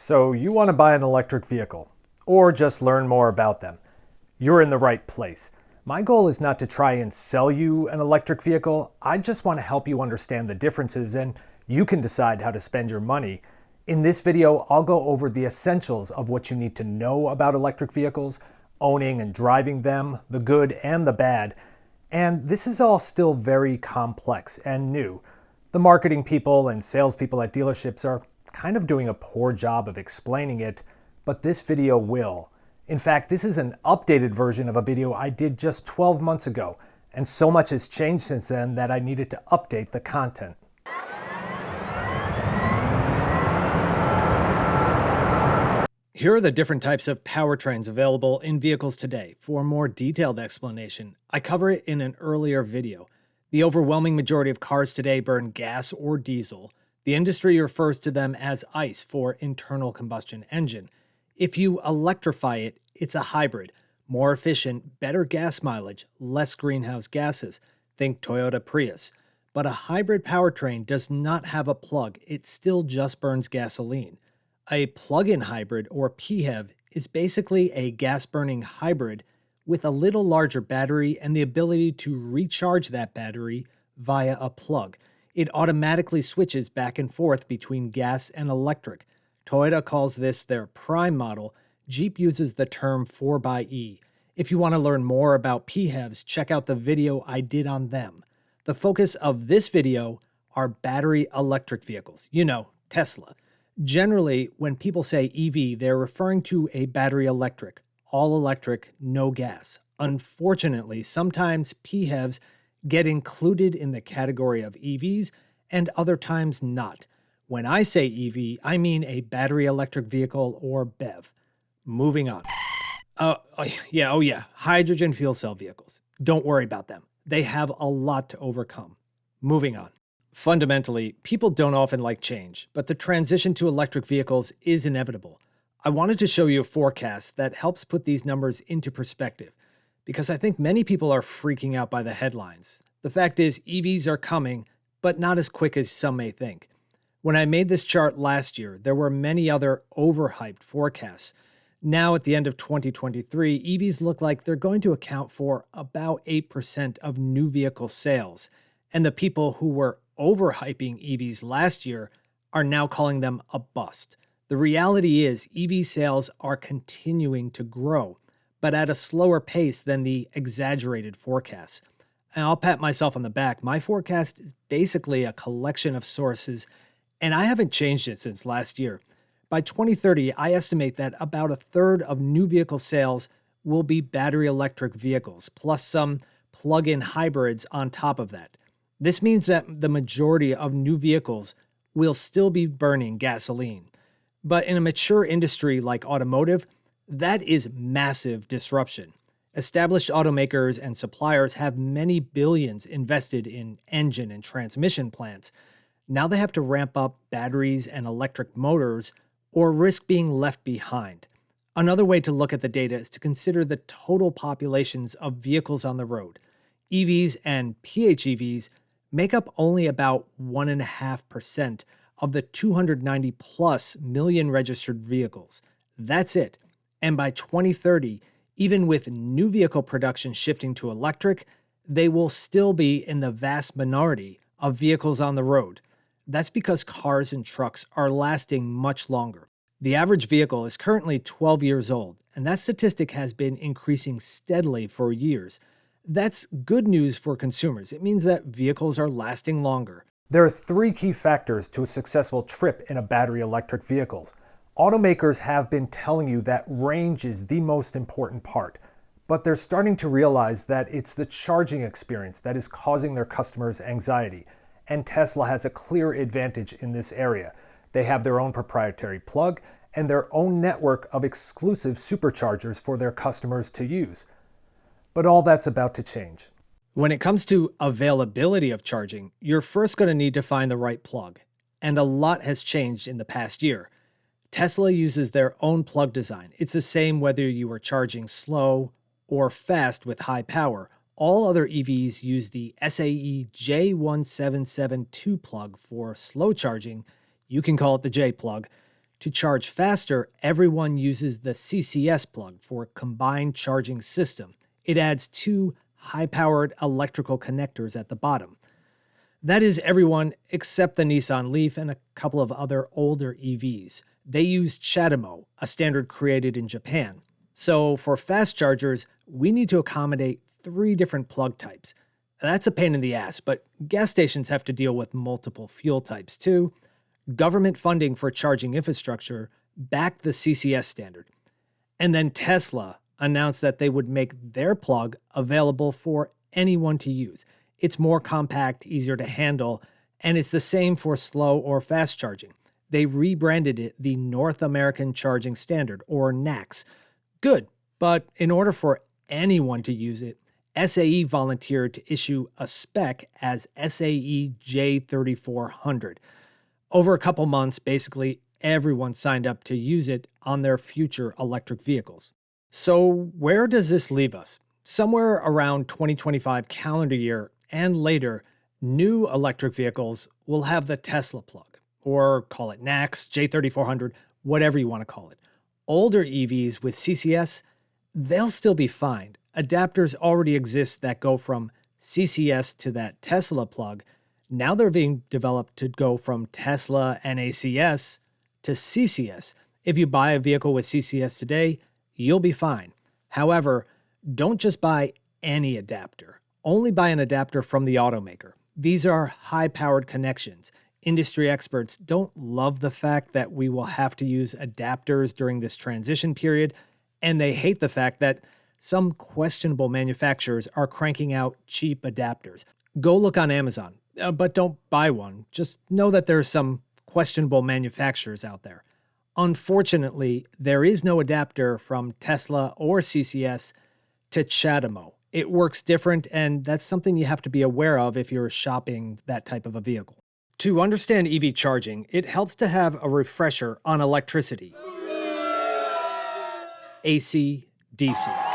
So you want to buy an electric vehicle, or just learn more about them. You're in the right place. My goal is not to try and sell you an electric vehicle. I just want to help you understand the differences and you can decide how to spend your money. In this video, I'll go over the essentials of what you need to know about electric vehicles, owning and driving them, the good and the bad. And this is all still very complex and new. The marketing people and salespeople at dealerships are kind of doing a poor job of explaining it, but this video will. In fact, this is an updated version of a video I did just 12 months ago, and so much has changed since then that I needed to update the content. Here are the different types of powertrains available in vehicles today. For a more detailed explanation, I cover it in an earlier video. The overwhelming majority of cars today burn gas or diesel. The industry refers to them as ICE for internal combustion engine. If you electrify it, it's a hybrid, more efficient, better gas mileage, less greenhouse gases. Think Toyota Prius. But a hybrid powertrain does not have a plug, it still just burns gasoline. A plug-in hybrid, or PHEV, is basically a gas-burning hybrid with a little larger battery and the ability to recharge that battery via a plug. It automatically switches back and forth between gas and electric. Toyota calls this their Prime model. Jeep uses the term 4xe. If you want to learn more about PHEVs, check out the video I did on them. The focus of this video are battery electric vehicles. You know, Tesla. Generally, when people say EV, they're referring to a battery electric, all electric, no gas. Unfortunately, sometimes PHEVs get included in the category of EVs and other times not. When I say EV, I mean a battery electric vehicle or BEV. Moving on. Oh yeah, hydrogen fuel cell vehicles. Don't worry about them. They have a lot to overcome. Moving on. Fundamentally, people don't often like change, but the transition to electric vehicles is inevitable. I wanted to show you a forecast that helps put these numbers into perspective, because I think many people are freaking out by the headlines. The fact is, EVs are coming, but not as quick as some may think. When I made this chart last year, there were many other overhyped forecasts. Now, at the end of 2023, EVs look like they're going to account for about 8% of new vehicle sales, and the people who were overhyping EVs last year are now calling them a bust. The reality is, EV sales are continuing to grow, but at a slower pace than the exaggerated forecasts. And I'll pat myself on the back. My forecast is basically a collection of sources, and I haven't changed it since last year. By 2030, I estimate that about a third of new vehicle sales will be battery electric vehicles, plus some plug-in hybrids on top of that. This means that the majority of new vehicles will still be burning gasoline. But in a mature industry like automotive, that is massive disruption. Established automakers and suppliers have many billions invested in engine and transmission plants. Now they have to ramp up batteries and electric motors or risk being left behind. Another way to look at the data is to consider the total populations of vehicles on the road. EVs and PHEVs make up only about 1.5% of the 290 plus million registered vehicles. That's it. And by 2030, even with new vehicle production shifting to electric, they will still be in the vast minority of vehicles on the road. That's because cars and trucks are lasting much longer. The average vehicle is currently 12 years old, and that statistic has been increasing steadily for years. That's good news for consumers. It means that vehicles are lasting longer. There are three key factors to a successful trip in a battery electric vehicle. Automakers have been telling you that range is the most important part, but they're starting to realize that it's the charging experience that is causing their customers anxiety, and Tesla has a clear advantage in this area. They have their own proprietary plug and their own network of exclusive superchargers for their customers to use. But all that's about to change. When it comes to availability of charging, you're first going to need to find the right plug, and a lot has changed in the past year. Tesla uses their own plug design. It's the same whether you are charging slow or fast with high power. All other EVs use the SAE J1772 plug for slow charging. You can call it the J plug. To charge faster, everyone uses the CCS plug for combined charging system. It adds two high-powered electrical connectors at the bottom. That is everyone except the Nissan Leaf and a couple of other older EVs. They use CHAdeMO, a standard created in Japan. So for fast chargers, we need to accommodate three different plug types. That's a pain in the ass, but gas stations have to deal with multiple fuel types too. Government funding for charging infrastructure backed the CCS standard. And then Tesla announced that they would make their plug available for anyone to use. It's more compact, easier to handle, and it's the same for slow or fast charging. They rebranded it the North American Charging Standard, or NACS. Good, but in order for anyone to use it, SAE volunteered to issue a spec as SAE J3400. Over a couple months, basically everyone signed up to use it on their future electric vehicles. So where does this leave us? Somewhere around 2025 calendar year and later, new electric vehicles will have the Tesla plug, or call it NACS, J3400, whatever you want to call it. Older EVs with CCS, they'll still be fine. Adapters already exist that go from CCS to that Tesla plug. Now they're being developed to go from Tesla NACS to CCS. If you buy a vehicle with CCS today, you'll be fine. However, don't just buy any adapter. Only buy an adapter from the automaker. These are high-powered connections. Industry experts don't love the fact that we will have to use adapters during this transition period, and they hate the fact that some questionable manufacturers are cranking out cheap adapters. Go look on Amazon, but don't buy one. Just know that there's some questionable manufacturers out there. Unfortunately, there is no adapter from Tesla or CCS to CHAdeMO. It works different, and that's something you have to be aware of if you're shopping that type of a vehicle. To understand EV charging, it helps to have a refresher on electricity. AC, DC.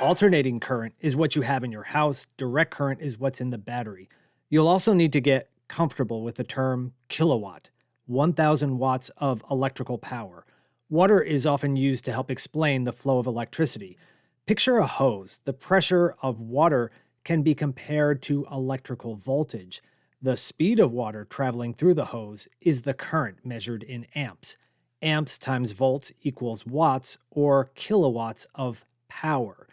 Alternating current is what you have in your house. Direct current is what's in the battery. You'll also need to get comfortable with the term kilowatt, 1,000 watts of electrical power. Water is often used to help explain the flow of electricity. Picture a hose. The pressure of water can be compared to electrical voltage. The speed of water traveling through the hose is the current measured in amps. Amps times volts equals watts or kilowatts of power.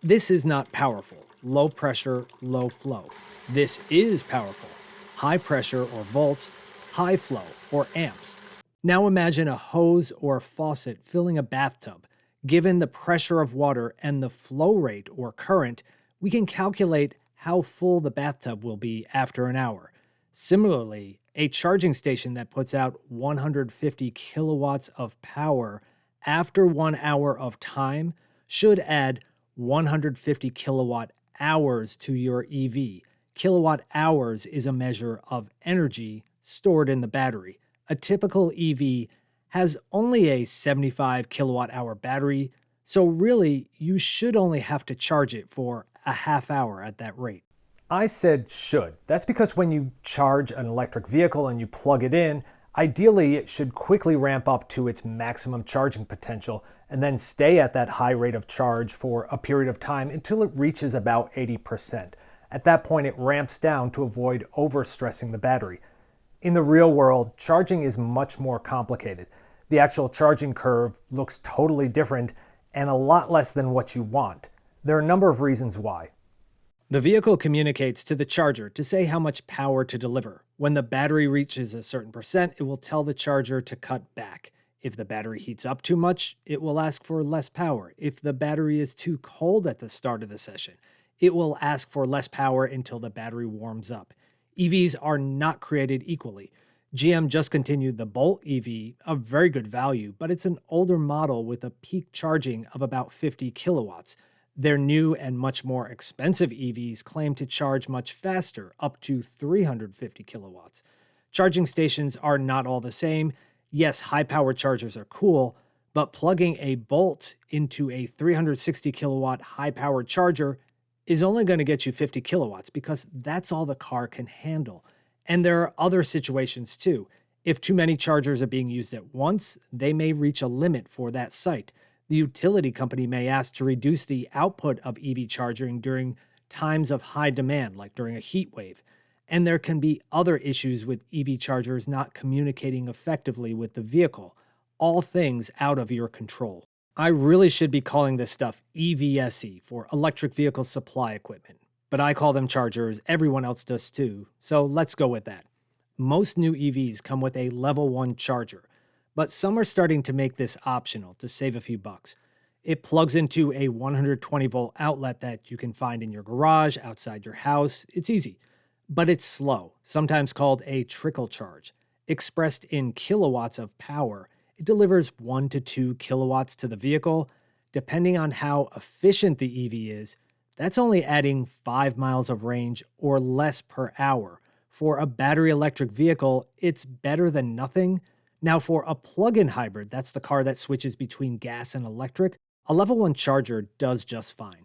This is not powerful. Low pressure, low flow. This is powerful. High pressure or volts, high flow or amps. Now imagine a hose or faucet filling a bathtub. Given the pressure of water and the flow rate or current, we can calculate how full the bathtub will be after an hour. Similarly, a charging station that puts out 150 kilowatts of power after 1 hour of time should add 150 kilowatt hours to your EV. Kilowatt hours is a measure of energy stored in the battery. A typical EV has only a 75 kilowatt hour battery, so really you should only have to charge it for a half hour at that rate. I said should. That's because when you charge an electric vehicle and you plug it in, ideally it should quickly ramp up to its maximum charging potential and then stay at that high rate of charge for a period of time until it reaches about 80%. At that point it ramps down to avoid overstressing the battery. In the real world, charging is much more complicated. The actual charging curve looks totally different and a lot less than what you want. There are a number of reasons why. The vehicle communicates to the charger to say how much power to deliver. When the battery reaches a certain percent, it will tell the charger to cut back. If the battery heats up too much, it will ask for less power. If the battery is too cold at the start of the session, it will ask for less power until the battery warms up. EVs are not created equally. GM just continued the Bolt EV, a very good value, but it's an older model with a peak charging of about 50 kilowatts. Their new and much more expensive EVs claim to charge much faster, up to 350 kilowatts. Charging stations are not all the same. Yes, high-power chargers are cool, but plugging a Bolt into a 360 kilowatt high-powered charger is only going to get you 50 kilowatts because that's all the car can handle. And there are other situations too. If too many chargers are being used at once, they may reach a limit for that site. The utility company may ask to reduce the output of EV charging during times of high demand, like during a heat wave. And there can be other issues with EV chargers not communicating effectively with the vehicle, all things out of your control. I really should be calling this stuff EVSE for electric vehicle supply equipment, but I call them chargers. Everyone else does too. So let's go with that. Most new EVs come with a level 1 charger, but some are starting to make this optional to save a few bucks. It plugs into a 120-volt outlet that you can find in your garage, outside your house. It's easy, but it's slow, sometimes called a trickle charge. Expressed in kilowatts of power, it delivers 1 to 2 kilowatts to the vehicle. Depending on how efficient the EV is, that's only adding 5 miles of range or less per hour. For a battery electric vehicle, it's better than nothing. Now, for a plug-in hybrid, that's the car that switches between gas and electric, a level 1 charger does just fine.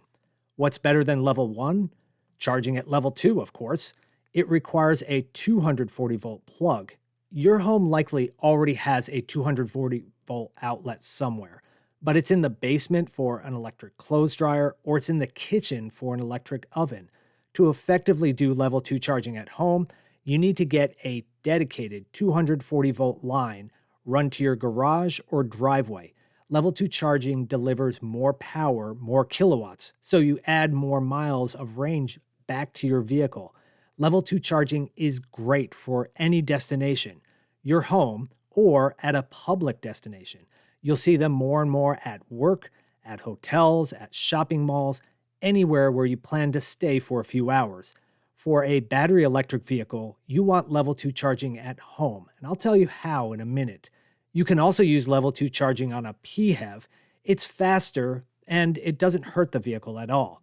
What's better than level 1? Charging at level 2, of course. It requires a 240-volt plug. Your home likely already has a 240-volt outlet somewhere, but it's in the basement for an electric clothes dryer or it's in the kitchen for an electric oven. To effectively do level 2 charging at home, you need to get a dedicated 240-volt line run to your garage or driveway. Level 2 charging delivers more power, more kilowatts, so you add more miles of range back to your vehicle. Level 2 charging is great for any destination, your home, or at a public destination. You'll see them more and more at work, at hotels, at shopping malls, anywhere where you plan to stay for a few hours. For a battery electric vehicle, you want level 2 charging at home, and I'll tell you how in a minute. You can also use level 2 charging on a PHEV. It's faster and it doesn't hurt the vehicle at all.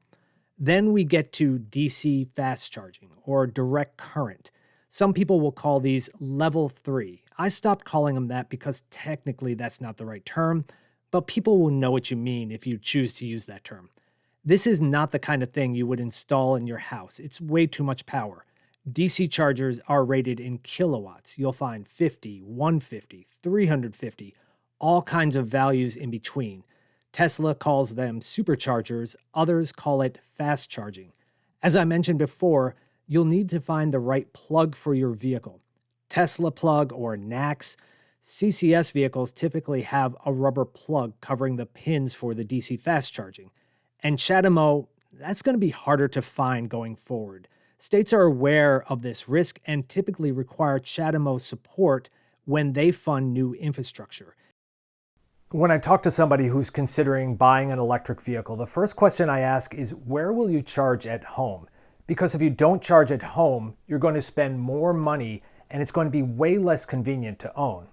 Then we get to DC fast charging or direct current. Some people will call these level 3. I stopped calling them that because technically that's not the right term, but people will know what you mean if you choose to use that term. This is not the kind of thing you would install in your house. It's way too much power. DC chargers are rated in kilowatts. You'll find 50, 150, 350, all kinds of values in between. Tesla calls them superchargers, others call it fast charging. As I mentioned before, you'll need to find the right plug for your vehicle. Tesla plug or NACS. CCS vehicles typically have a rubber plug covering the pins for the DC fast charging. And CHAdeMO, that's going to be harder to find going forward. States are aware of this risk and typically require CHAdeMO support when they fund new infrastructure. When I talk to somebody who's considering buying an electric vehicle, the first question I ask is, where will you charge at home? Because if you don't charge at home, you're going to spend more money and it's going to be way less convenient to own.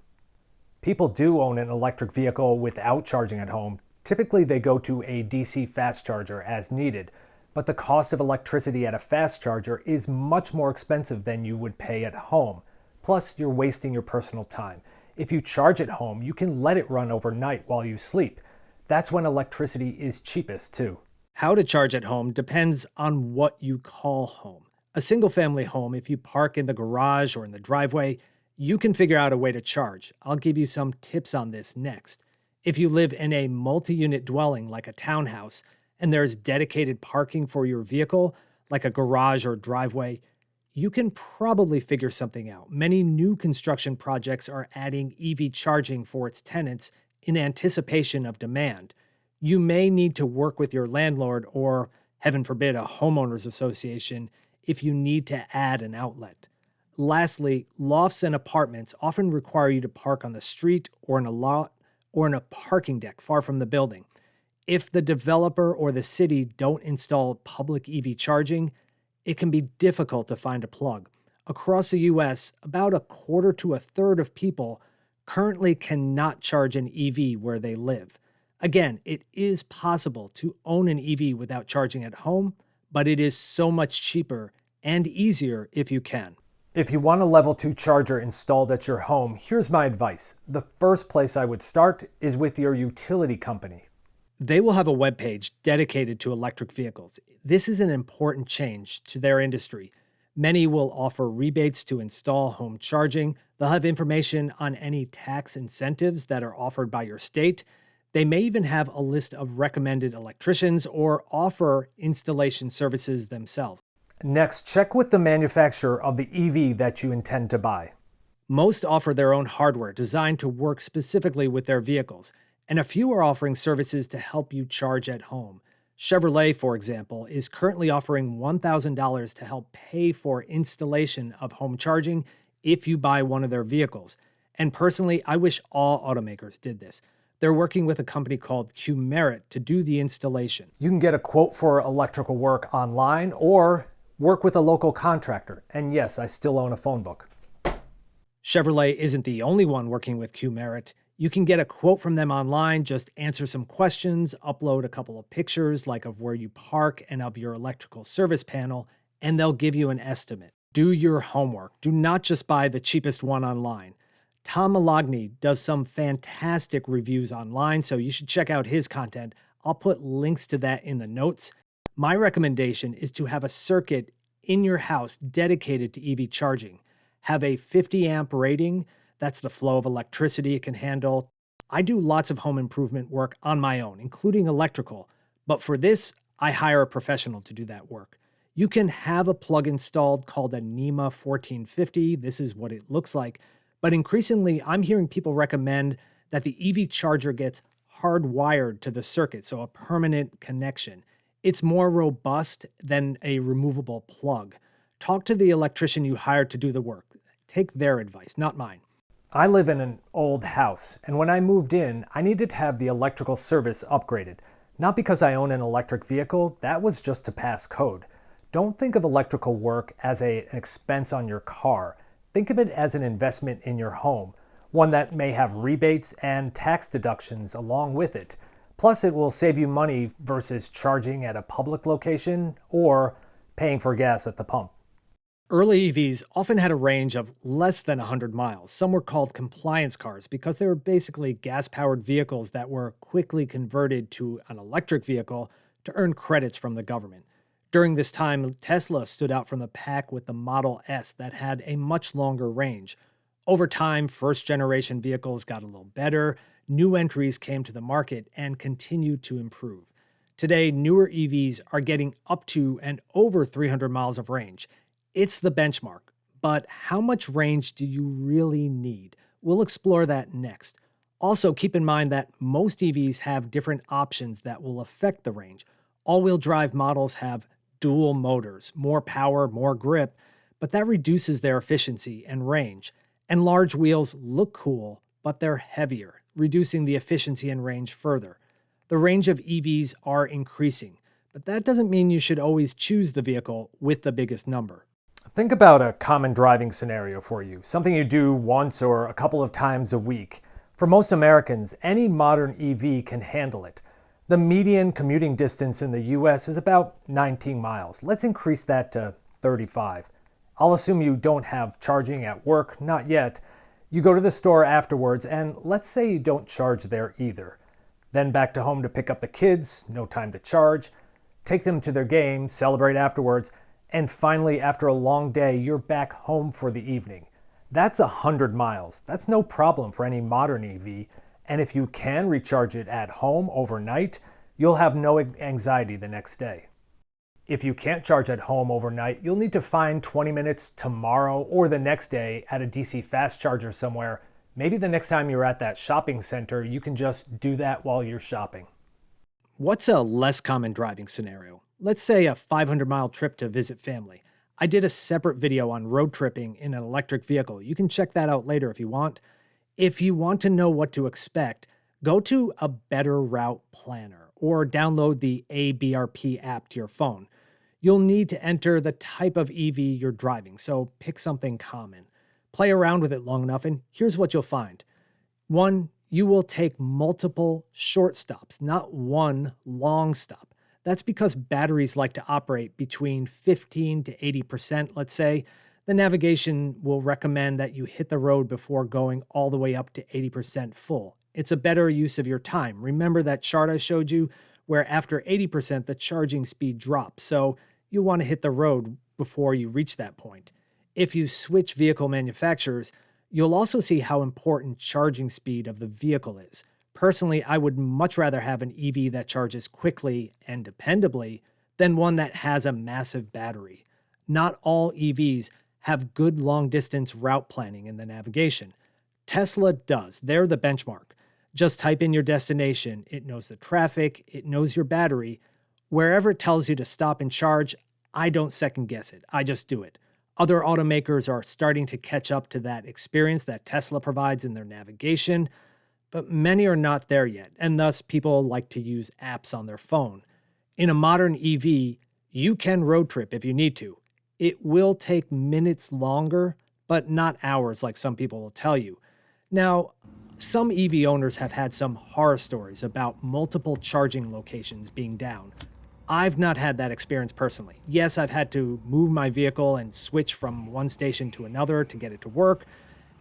People do own an electric vehicle without charging at home. Typically, they go to a DC fast charger as needed, but the cost of electricity at a fast charger is much more expensive than you would pay at home. Plus, you're wasting your personal time. If you charge at home, you can let it run overnight while you sleep. That's when electricity is cheapest too. How to charge at home depends on what you call home. A single-family home, if you park in the garage or in the driveway, you can figure out a way to charge. I'll give you some tips on this next. If you live in a multi-unit dwelling like a townhouse, and there's dedicated parking for your vehicle, like a garage or driveway, you can probably figure something out. Many new construction projects are adding EV charging for its tenants in anticipation of demand. You may need to work with your landlord or, heaven forbid, a homeowners association if you need to add an outlet. Lastly, lofts and apartments often require you to park on the street or in a lot or in a parking deck far from the building. If the developer or the city don't install public EV charging, it can be difficult to find a plug. Across the US, about a quarter to a third of people currently cannot charge an EV where they live. Again, it is possible to own an EV without charging at home, but it is so much cheaper and easier if you can. If you want a level 2 charger installed at your home, here's my advice. The first place I would start is with your utility company. They will have a webpage dedicated to electric vehicles. This is an important change to their industry. Many will offer rebates to install home charging. They'll have information on any tax incentives that are offered by your state. They may even have a list of recommended electricians or offer installation services themselves. Next, check with the manufacturer of the EV that you intend to buy. Most offer their own hardware designed to work specifically with their vehicles, and a few are offering services to help you charge at home. Chevrolet, for example, is currently offering $1,000 to help pay for installation of home charging if you buy one of their vehicles. And personally, I wish all automakers did this. They're working with a company called Qmerit to do the installation. You can get a quote for electrical work online or work with a local contractor. And yes, I still own a phone book. Chevrolet isn't the only one working with Qmerit. You can get a quote from them online, just answer some questions, upload a couple of pictures like of where you park and of your electrical service panel, and they'll give you an estimate. Do your homework. Do not just buy the cheapest one online. Tom Malogny does some fantastic reviews online, so you should check out his content. I'll put links to that in the notes. My recommendation is to have a circuit in your house dedicated to EV charging. Have a 50 amp rating. That's the flow of electricity it can handle. I do lots of home improvement work on my own, including electrical, but for this, I hire a professional to do that work. You can have a plug installed called a NEMA 1450. This is what it looks like. But increasingly, I'm hearing people recommend that the EV charger gets hardwired to the circuit, so a permanent connection. It's more robust than a removable plug. Talk to the electrician you hired to do the work. Take their advice, not mine. I live in an old house, and when I moved in, I needed to have the electrical service upgraded. Not because I own an electric vehicle, that was just to pass code. Don't think of electrical work as an expense on your car. Think of it as an investment in your home, one that may have rebates and tax deductions along with it. Plus, it will save you money versus charging at a public location or paying for gas at the pump. Early EVs often had a range of less than 100 miles. Some were called compliance cars because they were basically gas-powered vehicles that were quickly converted to an electric vehicle to earn credits from the government. During this time, Tesla stood out from the pack with the Model S that had a much longer range. Over time, first-generation vehicles got a little better, new entries came to the market, and continued to improve. Today, newer EVs are getting up to and over 300 miles of range. It's the benchmark, but how much range do you really need? We'll explore that next. Also, keep in mind that most EVs have different options that will affect the range. All-wheel drive models have dual motors, more power, more grip, but that reduces their efficiency and range. And large wheels look cool, but they're heavier, reducing the efficiency and range further. The range of EVs are increasing, but that doesn't mean you should always choose the vehicle with the biggest number. Think about a common driving scenario for you, something you do once or a couple of times a week. For most Americans, any modern EV can handle it. The median commuting distance in the US is about 19 miles. Let's increase that to 35. I'll assume you don't have charging at work, not yet. You go to the store afterwards, and let's say you don't charge there either. Then back to home to pick up the kids, no time to charge, take them to their game, celebrate afterwards, and finally, after a long day, you're back home for the evening. That's 100 miles. That's no problem for any modern EV. And if you can recharge it at home overnight, you'll have no anxiety the next day. If you can't charge at home overnight, you'll need to find 20 minutes tomorrow or the next day at a DC fast charger somewhere. Maybe the next time you're at that shopping center, you can just do that while you're shopping. What's a less common driving scenario? Let's say a 500-mile trip to visit family. I did a separate video on road tripping in an electric vehicle. You can check that out later if you want. If you want to know what to expect, go to a Better Route Planner or download the ABRP app to your phone. You'll need to enter the type of EV you're driving, so pick something common. Play around with it long enough, and here's what you'll find. 1, you will take multiple short stops, not one long stop. That's because batteries like to operate between 15 to 80%, let's say. The navigation will recommend that you hit the road before going all the way up to 80% full. It's a better use of your time. Remember that chart I showed you where after 80% the charging speed drops, so you want to hit the road before you reach that point. If you switch vehicle manufacturers, you'll also see how important charging speed of the vehicle is. Personally, I would much rather have an EV that charges quickly and dependably than one that has a massive battery. Not all EVs have good long distance route planning in the navigation. Tesla does. They're the benchmark. Just type in your destination, it knows the traffic, it knows your battery. Wherever it tells you to stop and charge, I don't second guess it. I just do it. Other automakers are starting to catch up to that experience that Tesla provides in their navigation, but many are not there yet, and thus people like to use apps on their phone. In a modern EV, you can road trip if you need to. It will take minutes longer, but not hours like some people will tell you. Now, some EV owners have had some horror stories about multiple charging locations being down. I've not had that experience personally. Yes, I've had to move my vehicle and switch from one station to another to get it to work,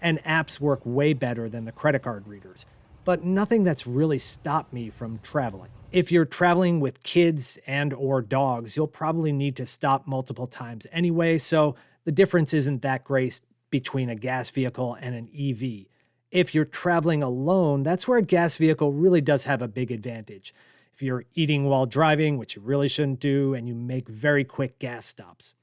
and apps work way better than the credit card readers, but nothing that's really stopped me from traveling. If you're traveling with kids and or dogs, you'll probably need to stop multiple times anyway, so the difference isn't that great between a gas vehicle and an EV. If you're traveling alone, that's where a gas vehicle really does have a big advantage. If you're eating while driving, which you really shouldn't do, and you make very quick gas stops.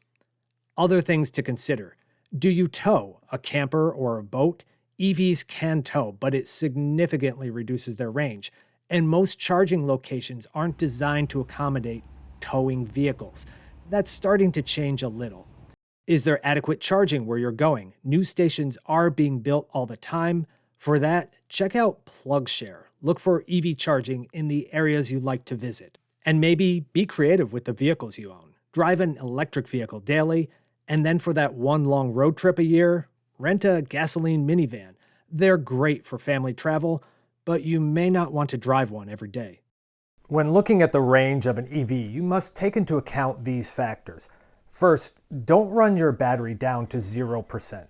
Other things to consider. Do you tow a camper or a boat? EVs can tow, but it significantly reduces their range, and most charging locations aren't designed to accommodate towing vehicles. That's starting to change a little. Is there adequate charging where you're going? New stations are being built all the time. For that, check out PlugShare. Look for EV charging in the areas you'd like to visit. And maybe be creative with the vehicles you own. Drive an electric vehicle daily, and then for that one long road trip a year, rent a gasoline minivan. They're great for family travel, but you may not want to drive one every day. When looking at the range of an EV, you must take into account these factors. First, don't run your battery down to 0%.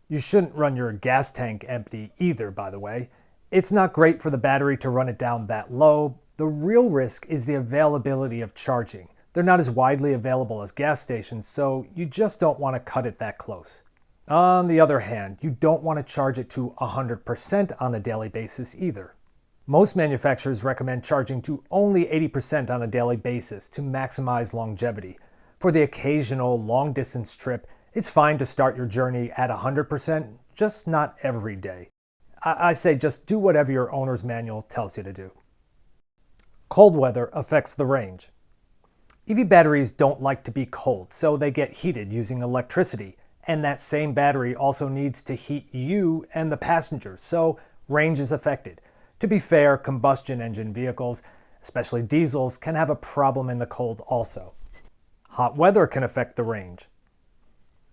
You shouldn't run your gas tank empty either, by the way. It's not great for the battery to run it down that low. The real risk is the availability of charging. They're not as widely available as gas stations, so you just don't want to cut it that close. On the other hand, you don't want to charge it to 100% on a daily basis either. Most manufacturers recommend charging to only 80% on a daily basis to maximize longevity. For the occasional long-distance trip, it's fine to start your journey at 100%, just not every day. I say just do whatever your owner's manual tells you to do. Cold weather affects the range. EV batteries don't like to be cold, so they get heated using electricity, and that same battery also needs to heat you and the passengers, so range is affected. To be fair, combustion engine vehicles, especially diesels, can have a problem in the cold also. Hot weather can affect the range.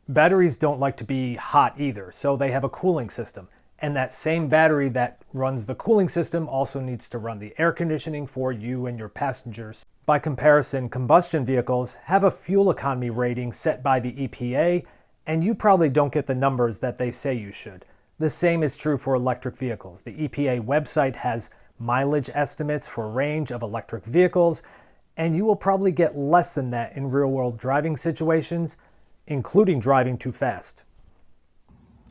Batteries don't like to be hot either, so they have a cooling system. And that same battery that runs the cooling system also needs to run the air conditioning for you and your passengers. By comparison, combustion vehicles have a fuel economy rating set by the EPA, and you probably don't get the numbers that they say you should. The same is true for electric vehicles. The EPA website has mileage estimates for range of electric vehicles, and you will probably get less than that in real-world driving situations, including driving too fast.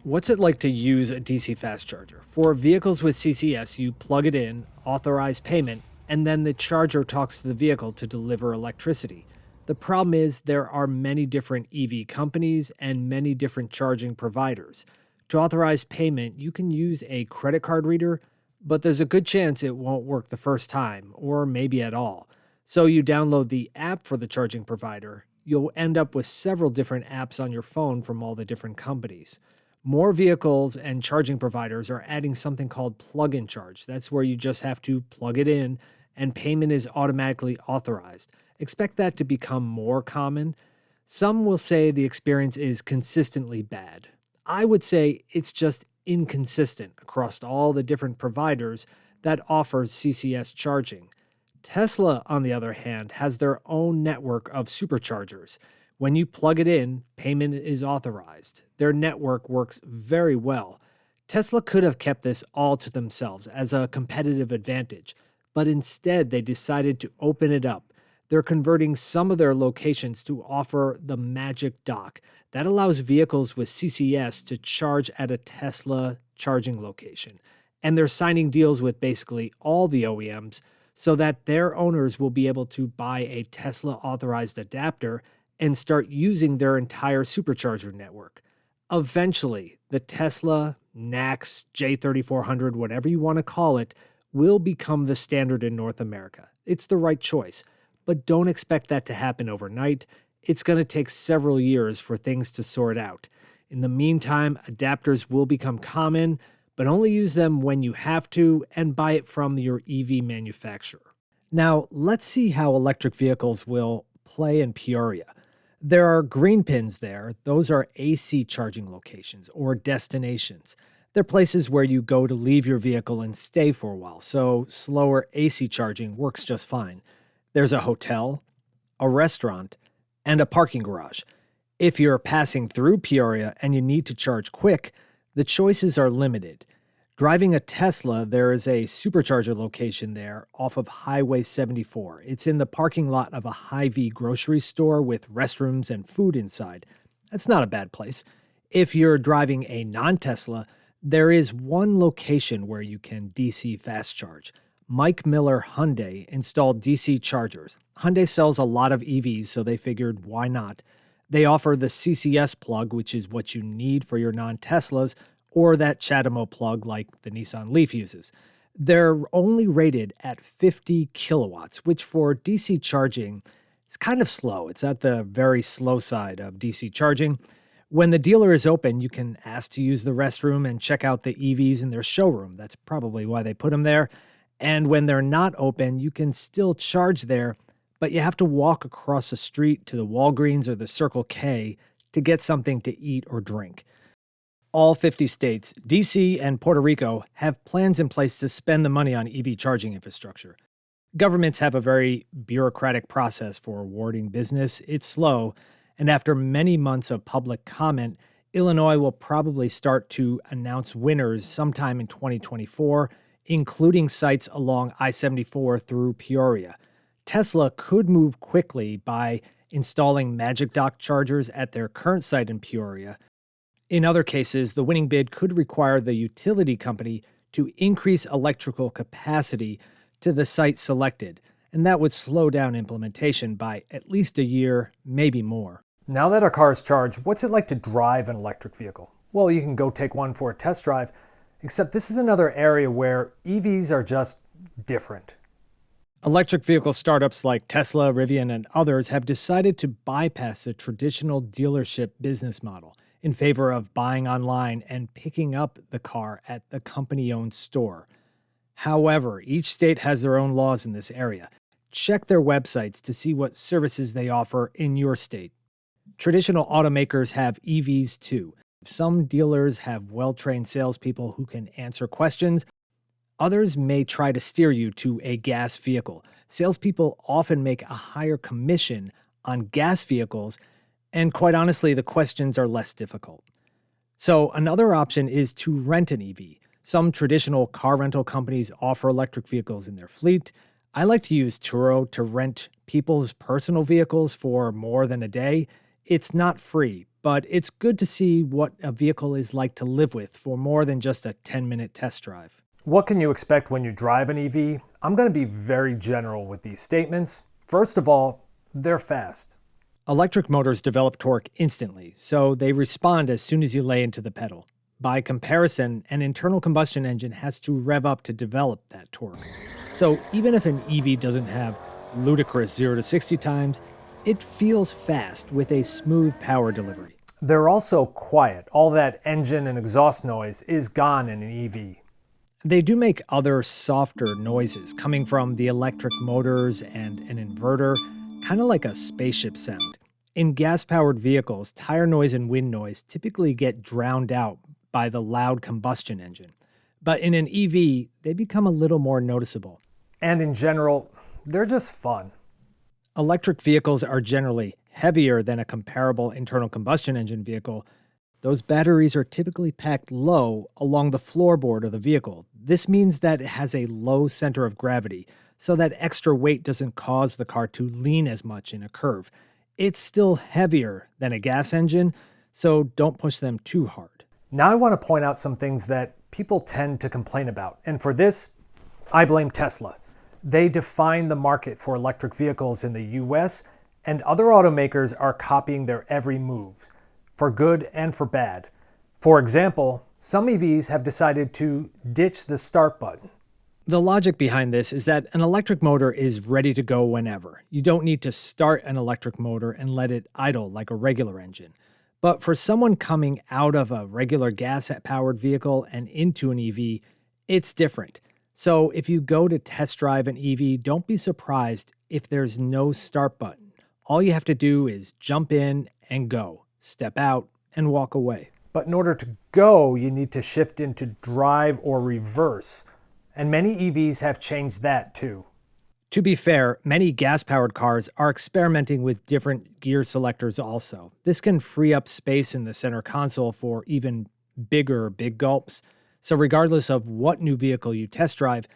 What's it like to use a DC fast charger? For vehicles with CCS, you plug it in, authorize payment, and then the charger talks to the vehicle to deliver electricity. The problem is there are many different EV companies and many different charging providers. To authorize payment, you can use a credit card reader, but there's a good chance it won't work the first time, or maybe at all. So you download the app for the charging provider. You'll end up with several different apps on your phone from all the different companies. More vehicles and charging providers are adding something called plug-in charge. That's where you just have to plug it in and payment is automatically authorized. Expect that to become more common. Some will say the experience is consistently bad. I would say it's just inconsistent across all the different providers that offers CCS charging. Tesla, on the other hand, has their own network of superchargers. When you plug it in, payment is authorized. Their network works very well. Tesla could have kept this all to themselves as a competitive advantage, but instead they decided to open it up. they're converting some of their locations to offer the Magic Dock. That allows vehicles with CCS to charge at a Tesla charging location. And they're signing deals with basically all the OEMs so that their owners will be able to buy a Tesla authorized adapter and start using their entire supercharger network. Eventually, the Tesla, NACS, J3400, whatever you want to call it, will become the standard in North America. It's the right choice, but don't expect that to happen overnight. It's going to take several years for things to sort out. In the meantime, adapters will become common, but only use them when you have to and buy it from your EV manufacturer. Now, let's see how electric vehicles will play in Peoria. There are green pins there. Those are AC charging locations or destinations. They're places where you go to leave your vehicle and stay for a while, so slower AC charging works just fine. There's a hotel, a restaurant, and a parking garage. If you're passing through Peoria and you need to charge quick, the choices are limited. Driving a Tesla, there is a supercharger location there off of Highway 74. It's in the parking lot of a Hy-Vee grocery store with restrooms and food inside. That's not a bad place. If you're driving a non-Tesla, there is one location where you can DC fast charge. Mike Miller Hyundai installed DC chargers. Hyundai sells a lot of EVs, so they figured why not? They offer the CCS plug, which is what you need for your non-Teslas, or that CHAdeMO plug like the Nissan Leaf uses. They're only rated at 50 kilowatts, which for DC charging is kind of slow. It's at the very slow side of DC charging. When the dealer is open, you can ask to use the restroom and check out the EVs in their showroom. That's probably why they put them there. And when they're not open, you can still charge there, but you have to walk across the street to the Walgreens or the Circle K to get something to eat or drink. All 50 states, DC, and Puerto Rico have plans in place to spend the money on EV charging infrastructure. Governments have a very bureaucratic process for awarding business. It's slow, and after many months of public comment, Illinois will probably start to announce winners sometime in 2024, including sites along I-74 through Peoria. Tesla could move quickly by installing Magic Dock chargers at their current site in Peoria. In other cases, the winning bid could require the utility company to increase electrical capacity to the site selected, and that would slow down implementation by at least a year, maybe more. Now that our cars charge, what's it like to drive an electric vehicle? Well, you can go take one for a test drive, except this is another area where EVs are just different. Electric vehicle startups like Tesla, Rivian, and others have decided to bypass the traditional dealership business model in favor of buying online and picking up the car at the company-owned store. However, each state has their own laws in this area. Check their websites to see what services they offer in your state. Traditional automakers have EVs too. Some dealers have well-trained salespeople who can answer questions. Others may try to steer you to a gas vehicle. Salespeople often make a higher commission on gas vehicles, and quite honestly, the questions are less difficult. So another option is to rent an EV. Some traditional car rental companies offer electric vehicles in their fleet. I like to use Turo to rent people's personal vehicles for more than a day. It's not free, but it's good to see what a vehicle is like to live with for more than just a 10-minute test drive. What can you expect when you drive an EV? I'm going to be very general with these statements. First of all, they're fast. Electric motors develop torque instantly, so they respond as soon as you lay into the pedal. By comparison, an internal combustion engine has to rev up to develop that torque. So even if an EV doesn't have ludicrous 0 to 60 times, it feels fast with a smooth power delivery. They're also quiet. All that engine and exhaust noise is gone in an EV. They do make other softer noises coming from the electric motors and an inverter, kind of like a spaceship sound. In gas-powered vehicles, tire noise and wind noise typically get drowned out by the loud combustion engine. But in an EV, they become a little more noticeable. And in general, they're just fun. Electric vehicles are generally heavier than a comparable internal combustion engine vehicle. Those batteries are typically packed low along the floorboard of the vehicle. This means that it has a low center of gravity, so that extra weight doesn't cause the car to lean as much in a curve. It's still heavier than a gas engine, so don't push them too hard. Now I want to point out some things that people tend to complain about. And for this, I blame Tesla. They define the market for electric vehicles in the US, and other automakers are copying their every move, for good and for bad. For example, some EVs have decided to ditch the start button. The logic behind this is that an electric motor is ready to go whenever. You don't need to start an electric motor and let it idle like a regular engine. But for someone coming out of a regular gas-powered vehicle and into an EV, it's different. So if you go to test drive an EV, don't be surprised if there's no start button. All you have to do is jump in and go, step out and walk away. But in order to go, you need to shift into drive or reverse. And many EVs have changed that too. To be fair, many gas-powered cars are experimenting with different gear selectors also. This can free up space in the center console for even bigger big gulps. So regardless of what new vehicle you test drive,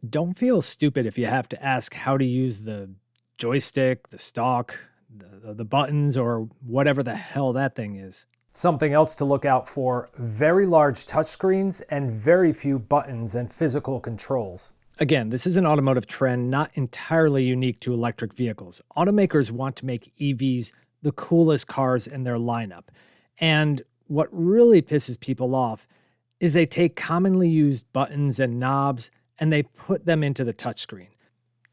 don't feel stupid if you have to ask how to use the joystick, the stalk, the buttons, or whatever the hell that thing is. Something else to look out for: very large touchscreens and very few buttons and physical controls. Again, this is an automotive trend not entirely unique to electric vehicles. Automakers want to make EVs the coolest cars in their lineup. And what really pisses people off is they take commonly used buttons and knobs and they put them into the touchscreen.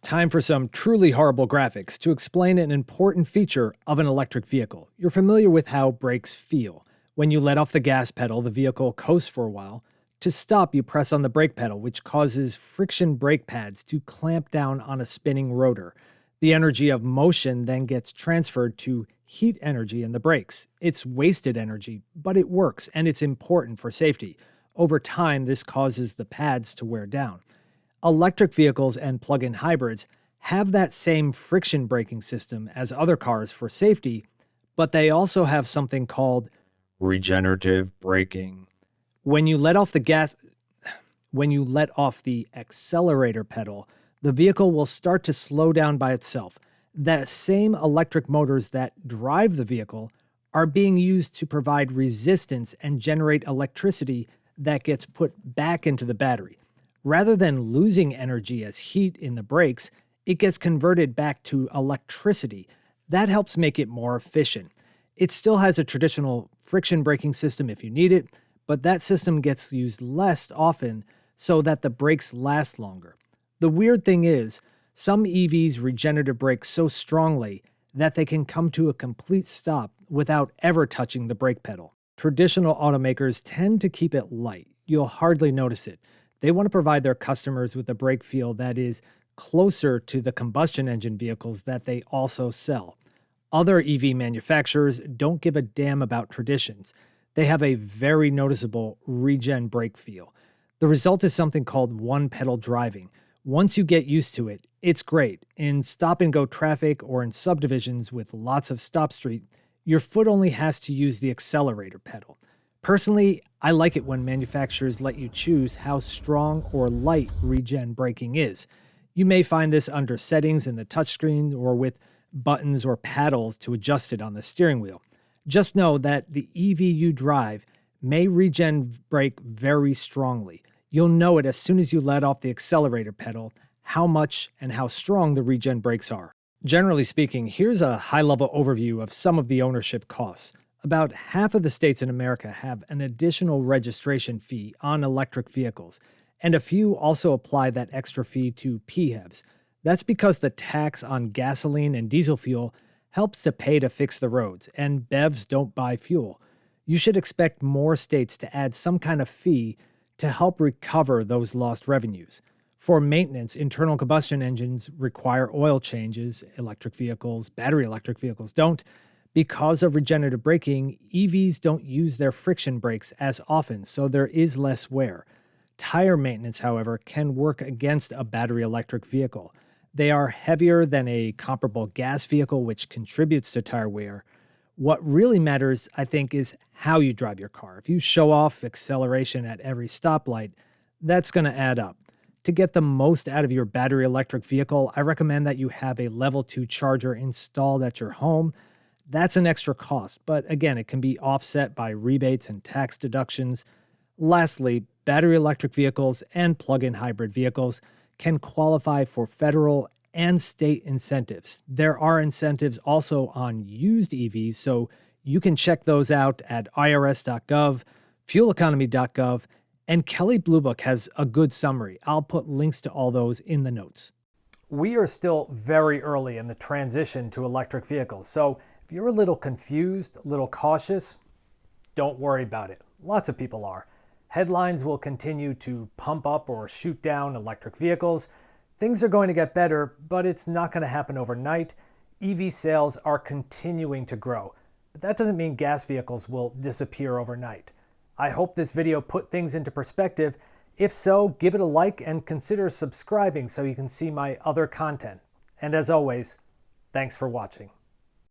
Time for some truly horrible graphics to explain an important feature of an electric vehicle. You're familiar with how brakes feel. When you let off the gas pedal, the vehicle coasts for a while. To stop, you press on the brake pedal, which causes friction brake pads to clamp down on a spinning rotor. The energy of motion then gets transferred to heat energy in the brakes. It's wasted energy, but it works, and it's important for safety. Over time, this causes the pads to wear down. Electric vehicles and plug-in hybrids have that same friction braking system as other cars for safety, but they also have something called regenerative braking. When you let off the accelerator pedal, the vehicle will start to slow down by itself. The same electric motors that drive the vehicle are being used to provide resistance and generate electricity that gets put back into the battery. Rather than losing energy as heat in the brakes, it gets converted back to electricity. That helps make it more efficient. It still has a traditional friction braking system if you need it, but that system gets used less often so that the brakes last longer. The weird thing is, some EVs regenerative brake so strongly that they can come to a complete stop without ever touching the brake pedal. Traditional automakers tend to keep it light. You'll hardly notice it. They want to provide their customers with a brake feel that is closer to the combustion engine vehicles that they also sell. Other EV manufacturers don't give a damn about traditions. They have a very noticeable regen brake feel. The result is something called one-pedal driving. Once you get used to it, it's great. In stop-and-go traffic or in subdivisions with lots of stop street, your foot only has to use the accelerator pedal. Personally, I like it when manufacturers let you choose how strong or light regen braking is. You may find this under settings in the touchscreen or with buttons or paddles to adjust it on the steering wheel. Just know that the EV you drive may regen brake very strongly. You'll know it as soon as you let off the accelerator pedal, how much and how strong the regen brakes are. Generally speaking, here's a high-level overview of some of the ownership costs. About half of the states in America have an additional registration fee on electric vehicles, and a few also apply that extra fee to PHEVs. That's because the tax on gasoline and diesel fuel helps to pay to fix the roads, and BEVs don't buy fuel. You should expect more states to add some kind of fee to help recover those lost revenues. For maintenance, internal combustion engines require oil changes. Electric vehicles, battery electric vehicles don't. Because of regenerative braking, EVs don't use their friction brakes as often, so there is less wear. Tire maintenance, however, can work against a battery electric vehicle. They are heavier than a comparable gas vehicle, which contributes to tire wear. What really matters, I think, is how you drive your car. If you show off acceleration at every stoplight, that's going to add up. To get the most out of your battery electric vehicle, I recommend that you have a level 2 charger installed at your home. That's an extra cost, but again, it can be offset by rebates and tax deductions. Lastly, battery electric vehicles and plug in hybrid vehicles can qualify for federal and state incentives. There are incentives also on used EVs, so you can check those out at irs.gov, fueleconomy.gov, and Kelley Blue Book has a good summary. I'll put links to all those in the notes. We are still very early in the transition to electric vehicles, so if you're a little confused, a little cautious, don't worry about it. Lots of people are. Headlines will continue to pump up or shoot down electric vehicles. Things are going to get better, but it's not going to happen overnight. EV sales are continuing to grow, but that doesn't mean gas vehicles will disappear overnight. I hope this video put things into perspective. If so, give it a like and consider subscribing so you can see my other content. And as always, thanks for watching.